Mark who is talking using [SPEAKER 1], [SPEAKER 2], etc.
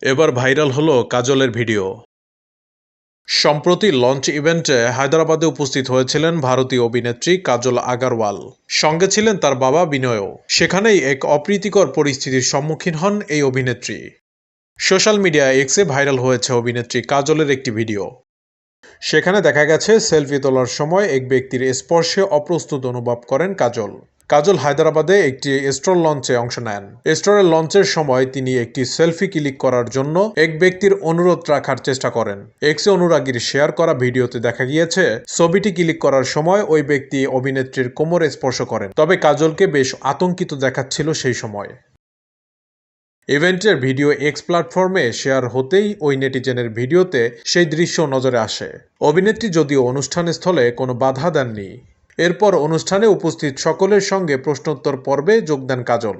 [SPEAKER 1] এবার ভাইরাল হলো কাজলের ভিডিও। সম্প্রতি লঞ্চ ইভেন্টে হায়দরাবাদে উপস্থিত হয়েছিলেন ভারতীয় অভিনেত্রী কাজল আগারওয়াল। সঙ্গে ছিলেন তার বাবা বিনয়ও। সেখানেই এক অপ্রীতিকর পরিস্থিতির সম্মুখীন হন এই অভিনেত্রী। সোশ্যাল মিডিয়া এক্সে ভাইরাল হয়েছে অভিনেত্রী কাজলের একটি ভিডিও। সেখানে দেখা গেছে সেলফি তোলার সময় এক ব্যক্তির স্পর্শে অপ্রস্তুত অনুভব করেন কাজল। কাজল হায়দরাবাদে একটি স্টল লঞ্চে অংশ নেন। স্টলের লঞ্চের সময় তিনি একটি সেলফি ক্লিক করার জন্য এক ব্যক্তির অনুরোধ রাখার চেষ্টা করেন। এক্সে অনুরাগীর শেয়ার করা ভিডিওতে দেখা গিয়েছে ছবিটি ক্লিক করার সময় ওই ব্যক্তি অভিনেত্রীর কোমরে স্পর্শ করেন। তবে কাজলকে বেশ আতঙ্কিত দেখাচ্ছিল সেই সময়। ইভেন্টের ভিডিও এক্স প্ল্যাটফর্মে শেয়ার হতেই ওই নেটিজেনের ভিডিওতে সেই দৃশ্য নজরে আসে। অভিনেত্রী যদিও অনুষ্ঠানস্থলে কোনো বাধা দেননি। এরপর অনুষ্ঠানে উপস্থিত সকলের সঙ্গে প্রশ্নোত্তর পর্বে যোগ দেন কাজল।